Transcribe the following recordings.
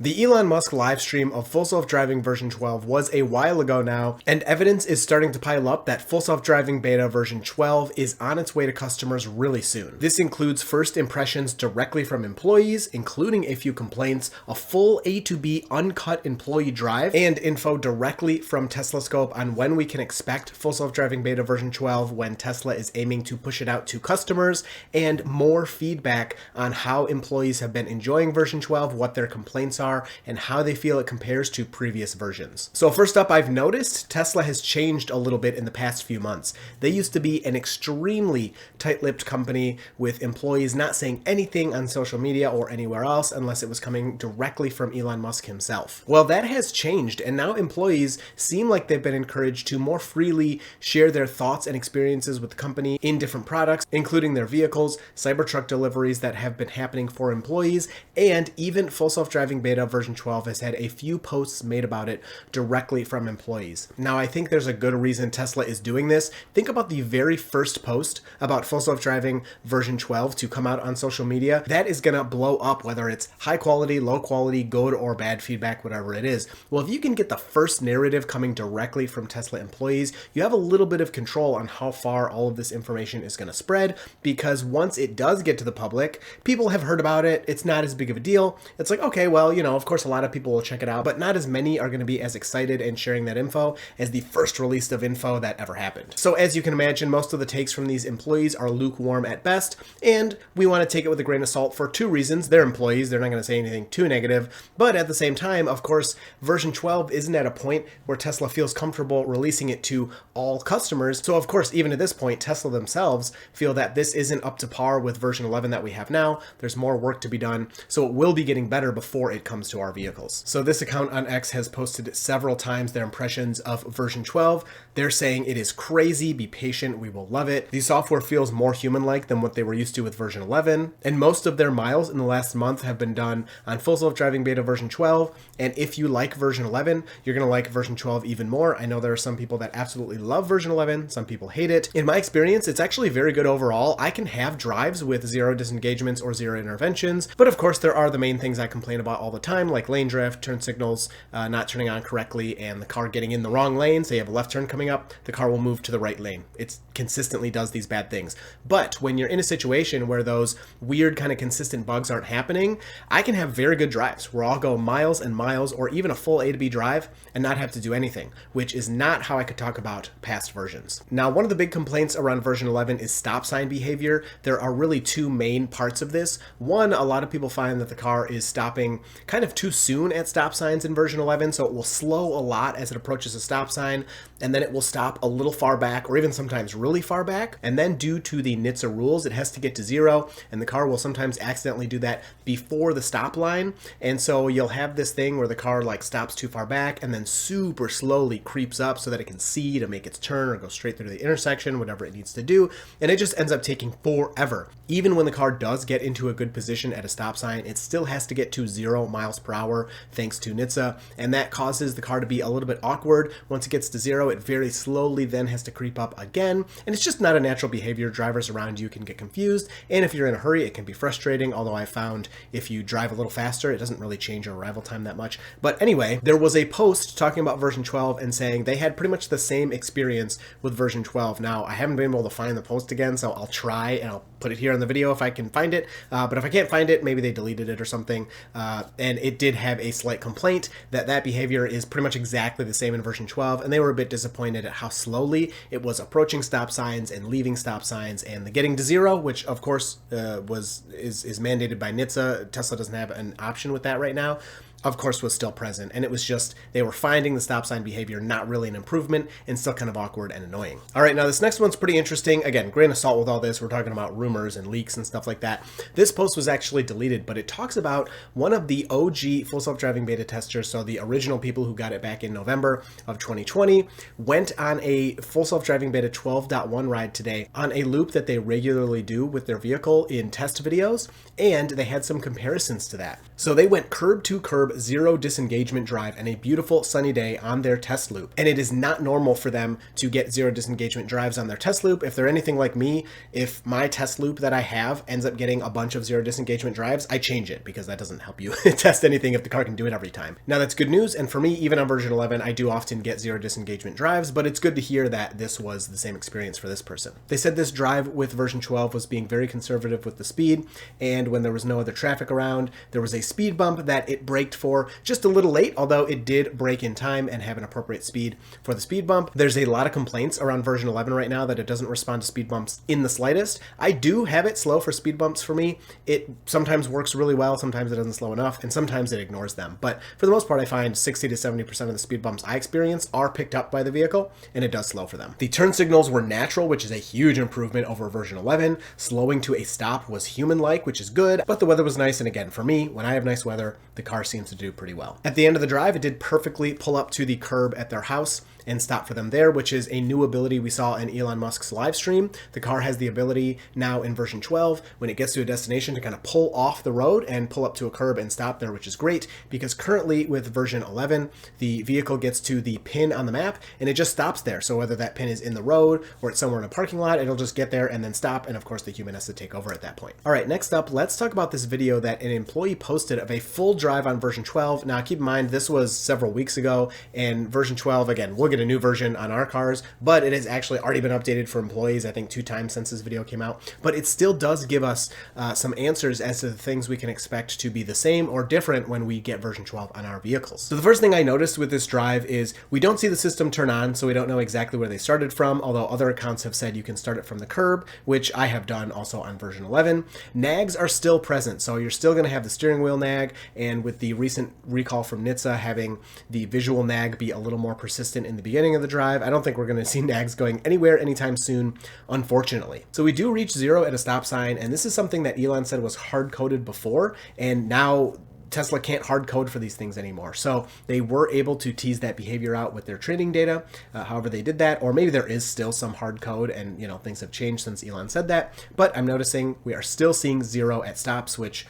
The Elon Musk live stream of Full Self-Driving version 12 was a while ago now, and evidence is starting to pile up that Full Self-Driving beta version 12 is on its way to customers really soon. This includes first impressions directly from employees, including a few complaints, a full A to B uncut employee drive, and info directly from Teslascope on when we can expect Full Self-Driving beta version 12 when Tesla is aiming to push it out to customers, and more feedback on how employees have been enjoying version 12, what their complaints are, and how they feel it compares to previous versions. So first up, I've noticed Tesla has changed a little bit in the past few months. They used to be an extremely tight-lipped company with employees not saying anything on social media or anywhere else unless it was coming directly from Elon Musk himself. Well, that has changed, and now employees seem like they've been encouraged to more freely share their thoughts and experiences with the company in different products, including their vehicles, Cybertruck deliveries that have been happening for employees, and even Full Self-Driving beta version 12 has had a few posts made about it directly from employees. Now, I think there's a good reason Tesla is doing this. Think about the very first post about Full Self-Driving version 12 to come out on social media. That is gonna blow up, whether it's high quality, low quality, good or bad feedback, whatever it is. Well, if you can get the first narrative coming directly from Tesla employees, you have a little bit of control on how far all of this information is gonna spread, because once it does get to the public, people have heard about it, it's not as big of a deal. It's like, okay, well, you know, of course a lot of people will check it out, but not as many are going to be as excited and sharing that info as the first release of info that ever happened. So as you can imagine, most of the takes from these employees are lukewarm at best, and we want to take it with a grain of salt for two reasons. They're employees, they're not going to say anything too negative, but at the same time, of course, version 12 isn't at a point where Tesla feels comfortable releasing it to all customers. So of course, even at this point, Tesla themselves feel that this isn't up to par with version 11 that we have now. There's more work to be done, so it will be getting better before it comes to our vehicles. So this account on X has posted several times their impressions of version 12. They're saying it is crazy, be patient, we will love it. The software feels more human-like than what they were used to with version 11, and most of their miles in the last month have been done on Full Self-Driving beta version 12, and if you like version 11, you're gonna like version 12 even more. I know there are some people that absolutely love version 11, some people hate it. In my experience, it's actually very good overall. I can have drives with zero disengagements or zero interventions, but of course there are the main things I complain about all the time, like lane drift, turn signals not turning on correctly, and the car getting in the wrong lane. Say you have a left turn coming up, the car will move to the right lane. It consistently does these bad things. But when you're in a situation where those weird kind of consistent bugs aren't happening, I can have very good drives where I'll go miles and miles or even a full A to B drive and not have to do anything, which is not how I could talk about past versions. Now, one of the big complaints around version 11 is stop sign behavior. There are really two main parts of this. One, a lot of people find that the car is stopping kind of too soon at stop signs in version 11, so it will slow a lot as it approaches a stop sign, and then it will stop a little far back or even sometimes really far back, and then due to the NHTSA rules, it has to get to zero, and the car will sometimes accidentally do that before the stop line, and so you'll have this thing where the car like stops too far back and then super slowly creeps up so that it can see to make its turn or go straight through the intersection, whatever it needs to do, and it just ends up taking forever. Even when the car does get into a good position at a stop sign, it still has to get to 0 miles per hour thanks to NHTSA, and that causes the car to be a little bit awkward. Once it gets to 0, it very slowly then has to creep up again, and it's just not a natural behavior. Drivers around you can get confused, and if you're in a hurry, it can be frustrating, although I found if you drive a little faster, it doesn't really change your arrival time that much. But anyway, there was a post talking about version 12 and saying they had pretty much the same experience with version 12. Now, I haven't been able to find the post again, so I'll try and I'll put it here in the video if I can find it, but if I can't find it, maybe they deleted it or something, and it did have a slight complaint that behavior is pretty much exactly the same in version 12, and they were a bit disappointed at how slowly it was approaching stop signs and leaving stop signs, and the getting to 0, which of course is mandated by NHTSA. Tesla doesn't have an option with that right now, of course was still present, and it was just they were finding the stop sign behavior not really an improvement and still kind of awkward and annoying. All right, now this next one's pretty interesting. Again, grain of salt with all this, we're talking about rumors and leaks and stuff like that. This post was actually deleted, but it talks about one of the OG Full Self-Driving beta testers, so the original people who got it back in November of 2020, went on a Full Self-Driving beta 12.1 ride today on a loop that they regularly do with their vehicle in test videos, and they had some comparisons to that. So they went curb to curb curb zero disengagement drive and a beautiful sunny day on their test loop. And it is not normal for them to get zero disengagement drives on their test loop. If they're anything like me, if my test loop that I have ends up getting a bunch of zero disengagement drives, I change it because that doesn't help you test anything if the car can do it every time. Now that's good news, and for me, even on version 11, I do often get zero disengagement drives, but it's good to hear that this was the same experience for this person. They said this drive with version 12 was being very conservative with the speed, and when there was no other traffic around, there was a speed bump that it braked for just a little late, although it did brake in time and have an appropriate speed for the speed bump. There's a lot of complaints around version 11 right now that it doesn't respond to speed bumps in the slightest. I do have it slow for speed bumps for me. It sometimes works really well, sometimes it doesn't slow enough, and sometimes it ignores them. But for the most part, I find 60 to 70% of the speed bumps I experience are picked up by the vehicle, and it does slow for them. The turn signals were natural, which is a huge improvement over version 11. Slowing to a stop was human-like, which is good, but the weather was nice, and again, for me, when I have nice weather, the car seems to do pretty well. At the end of the drive, it did perfectly pull up to the curb at their house and stop for them there, which is a new ability we saw in Elon Musk's live stream. The car has the ability now in version 12, when it gets to a destination, to kind of pull off the road and pull up to a curb and stop there, which is great because currently with version 11, the vehicle gets to the pin on the map and it just stops there. So whether that pin is in the road or it's somewhere in a parking lot, it'll just get there and then stop. And of course the human has to take over at that point. All right, next up, let's talk about this video that an employee posted of a full drive on version 12. Now keep in mind, this was several weeks ago, and version 12, again, we'll get a new version on our cars, but it has actually already been updated for employees, I think 2 times since this video came out. But it still does give us some answers as to the things we can expect to be the same or different when we get version 12 on our vehicles. So the first thing I noticed with this drive is we don't see the system turn on, so we don't know exactly where they started from, although other accounts have said you can start it from the curb, which I have done also on version 11. Nags are still present, so you're still going to have the steering wheel nag, and with the recent recall from NHTSA having the visual nag be a little more persistent in the beginning of the drive, I don't think we're going to see nags going anywhere anytime soon, unfortunately. So we do reach zero at a stop sign, and this is something that Elon said was hard-coded before, and now Tesla can't hard code for these things anymore. So they were able to tease that behavior out with their training data, however they did that, or maybe there is still some hard code and things have changed since Elon said that, but I'm noticing we are still seeing zero at stops, which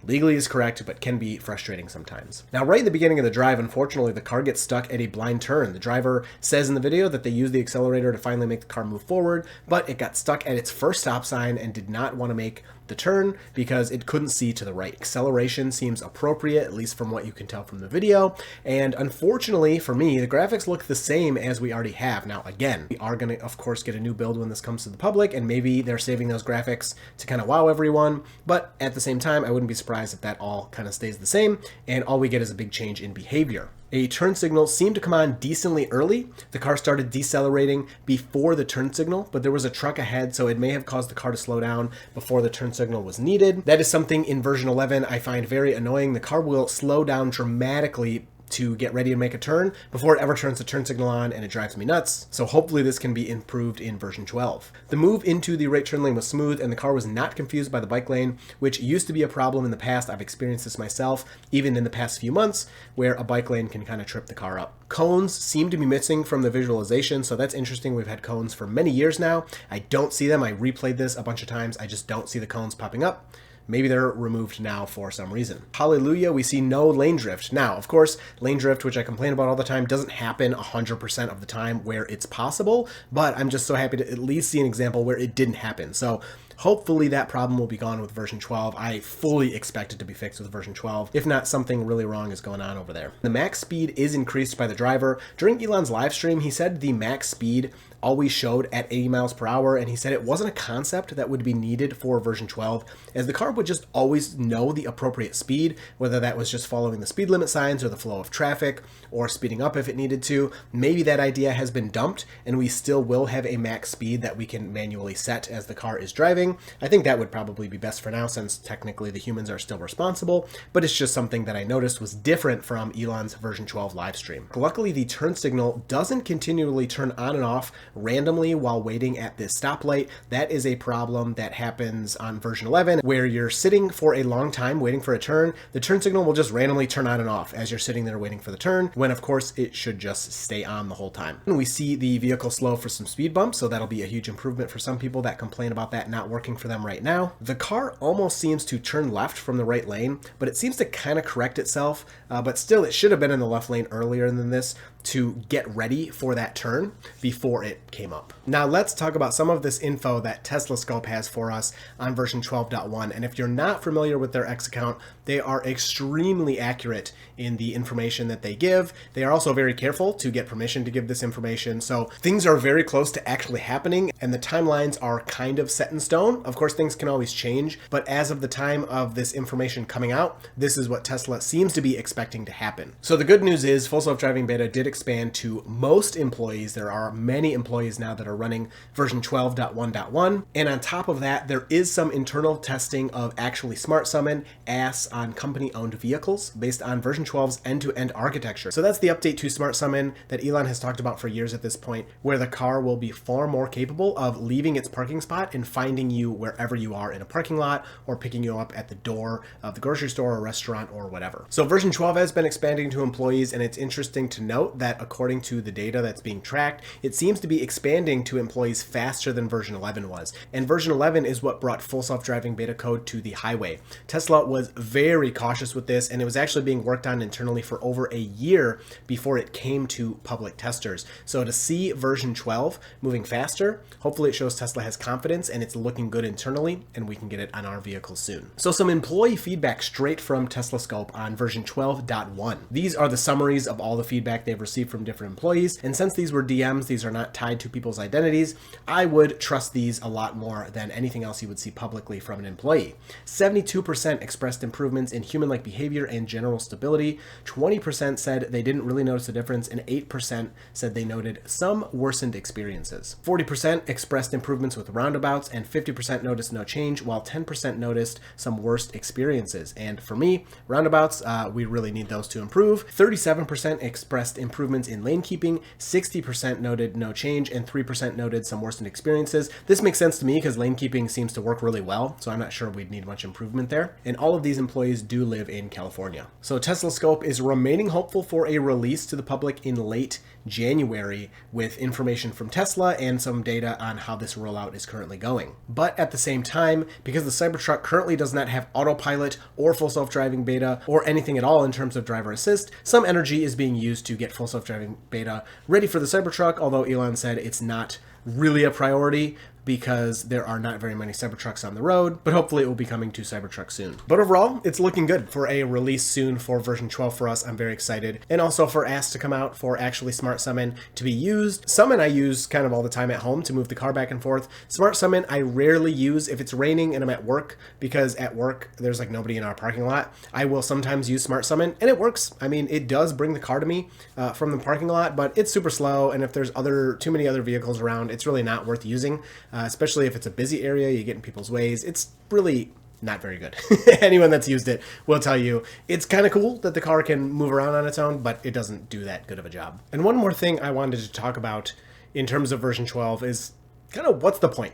legally is correct, but can be frustrating sometimes. Now, right in the beginning of the drive, unfortunately, the car gets stuck at a blind turn. The driver says in the video that they used the accelerator to finally make the car move forward, but it got stuck at its first stop sign and did not want to make the turn because it couldn't see to the right. Acceleration seems appropriate, at least from what you can tell from the video, and unfortunately for me, the graphics look the same as we already have. Now again, we are going to of course get a new build when this comes to the public, and maybe they're saving those graphics to kind of wow everyone, but at the same time, I wouldn't be surprised if that all kind of stays the same and all we get is a big change in behavior. A turn signal seemed to come on decently early. The car started decelerating before the turn signal, but there was a truck ahead, so it may have caused the car to slow down before the turn signal was needed. That is something in version 11 I find very annoying. The car will slow down dramatically to get ready to make a turn before it ever turns the turn signal on, and it drives me nuts. So hopefully this can be improved in version 12. The move into the right turn lane was smooth, and the car was not confused by the bike lane, which used to be a problem in the past. I've experienced this myself, even in the past few months, where a bike lane can kind of trip the car up. Cones seem to be missing from the visualization, so that's interesting. We've had cones for many years now. I don't see them. I replayed this a bunch of times. I just don't see the cones popping up. Maybe they're removed now for some reason. Hallelujah, we see no lane drift. Now, of course, lane drift, which I complain about all the time, doesn't happen 100% of the time where it's possible, but I'm just so happy to at least see an example where it didn't happen. So hopefully that problem will be gone with version 12. I fully expect it to be fixed with version 12. If not, something really wrong is going on over there. The max speed is increased by the driver. During Elon's live stream, he said the max speed always showed at 80 miles per hour, and he said it wasn't a concept that would be needed for version 12, as the car would just always know the appropriate speed, whether that was just following the speed limit signs or the flow of traffic or speeding up if it needed to. Maybe that idea has been dumped and we still will have a max speed that we can manually set as the car is driving. I think that would probably be best for now, since technically the humans are still responsible, but it's just something that I noticed was different from Elon's version 12 live stream. Luckily, the turn signal doesn't continually turn on and off randomly while waiting at this stoplight. That is a problem that happens on version 11, where you're sitting for a long time waiting for a turn. The turn signal will just randomly turn on and off as you're sitting there waiting for the turn, when of course it should just stay on the whole time. And we see the vehicle slow for some speed bumps, so that'll be a huge improvement for some people that complain about that not working working for them right now. The car almost seems to turn left from the right lane, but it seems to kind of correct itself, but still it should have been in the left lane earlier than this to get ready for that turn before it came up. Now let's talk about some of this info that Teslascope has for us on version 12.1. And if you're not familiar with their X account, they are extremely accurate in the information that they give. They are also very careful to get permission to give this information. So things are very close to actually happening, and the timelines are kind of set in stone. Of course, things can always change, but as of the time of this information coming out, this is what Tesla seems to be expecting to happen. So the good news is Full Self-Driving Beta did expand to most employees. There are many employees now that are running version 12.1.1. And on top of that, there is some internal testing of actually Smart Summon AS on company-owned vehicles based on version 12's end-to-end architecture. So that's the update to Smart Summon that Elon has talked about for years at this point, where the car will be far more capable of leaving its parking spot and finding you wherever you are in a parking lot, or picking you up at the door of the grocery store or restaurant or whatever. So version 12 has been expanding to employees, and it's interesting to note that according to the data that's being tracked, it seems to be expanding to employees faster than version 11 was. And version 11 is what brought Full Self-Driving Beta code to the highway. Tesla was very cautious with this, and it was actually being worked on internally for over a year before it came to public testers. So to see version 12 moving faster, hopefully it shows Tesla has confidence and it's looking good internally, and we can get it on our vehicles soon. So some employee feedback straight from Teslascope on version 12.1. These are the summaries of all the feedback they've received from different employees, and since these were DMs, these are not tied to people's identities, I would trust these a lot more than anything else you would see publicly from an employee. 72% expressed improvements in human-like behavior and general stability, 20% said they didn't really notice a difference, and 8% said they noted some worsened experiences. 40% expressed improvements with roundabouts, and 50% noticed no change, while 10% noticed some worst experiences. And for me, roundabouts, we really need those to improve. 37% expressed improvements in lane keeping, 60% noted no change, and 3% noted some worsened experiences. This makes sense to me because lane keeping seems to work really well, so I'm not sure we'd need much improvement there. And all of these employees do live in California. So Teslascope is remaining hopeful for a release to the public in late January with information from Tesla and some data on how this rollout is currently going. But at the same time, because the Cybertruck currently does not have autopilot or Full Self-Driving Beta or anything at all in terms of driver assist, some energy is being used to get Full Self-Driving Beta ready for the Cybertruck, although Elon said it's not really a priority because there are not very many Cybertrucks on the road, but hopefully it will be coming to Cybertruck soon. But overall, it's looking good for a release soon for version 12 for us. I'm very excited. And also for AS to come out, for actually Smart Summon to be used. Summon I use kind of all the time at home to move the car back and forth. Smart Summon I rarely use if it's raining and I'm at work, because at work there's like nobody in our parking lot. I will sometimes use Smart Summon and it works. I mean, it does bring the car to me from the parking lot, but it's super slow, and if there's too many other vehicles around, it's really not worth using. Especially if it's a busy area, you get in people's ways. It's really not very good. Anyone that's used it will tell you it's kind of cool that the car can move around on its own, but it doesn't do that good of a job. And one more thing I wanted to talk about in terms of version 12 is kind of what's the point?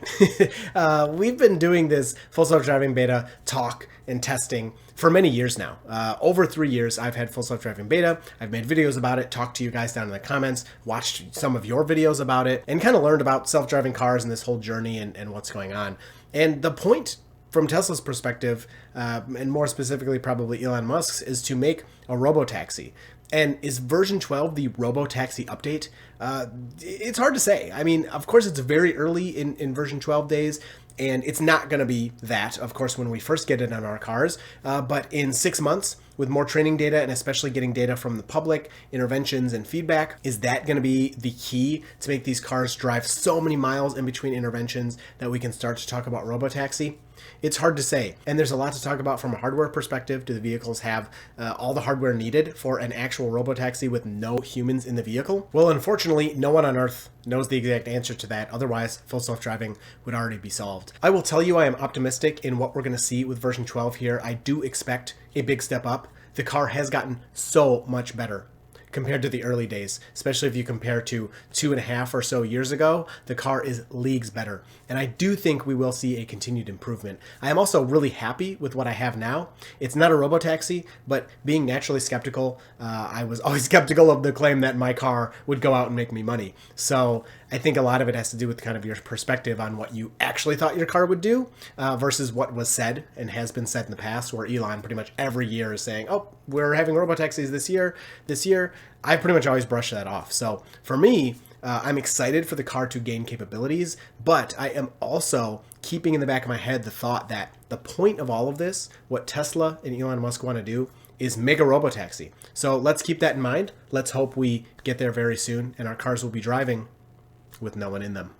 We've been doing this Full Self-Driving Beta talk and testing for many years now. Over 3 years, I've had Full Self-Driving Beta. I've made videos about it, talked to you guys down in the comments, watched some of your videos about it, and kind of learned about self-driving cars and this whole journey and what's going on. And the point from Tesla's perspective, and more specifically probably Elon Musk's, is to make a robo-taxi. And is version 12 the robo-taxi update? It's hard to say. I mean, of course, it's very early in version 12 days, and it's not going to be that, of course, when we first get it on our cars. But in 6 months, with more training data and especially getting data from the public, interventions and feedback, is that going to be the key to make these cars drive so many miles in between interventions that we can start to talk about robotaxi? It's hard to say, and there's a lot to talk about from a hardware perspective. Do the vehicles have all the hardware needed for an actual robotaxi with no humans in the vehicle? Well, unfortunately, no one on Earth knows the exact answer to that. Otherwise, full self-driving would already be solved. I will tell you I am optimistic in what we're going to see with version 12 here. I do expect a big step up. The car has gotten so much better compared to the early days, especially if you compare to 2.5 or so years ago. The car is leagues better. And I do think we will see a continued improvement. I am also really happy with what I have now. It's not a robotaxi, but being naturally skeptical, I was always skeptical of the claim that my car would go out and make me money. So I think a lot of it has to do with kind of your perspective on what you actually thought your car would do versus what was said and has been said in the past, where Elon pretty much every year is saying, oh, we're having robotaxis this year. I pretty much always brush that off. So for me, I'm excited for the car to gain capabilities, but I am also keeping in the back of my head the thought that the point of all of this, what Tesla and Elon Musk want to do, is make a robotaxi. So let's keep that in mind. Let's hope we get there very soon and our cars will be driving with no one in them.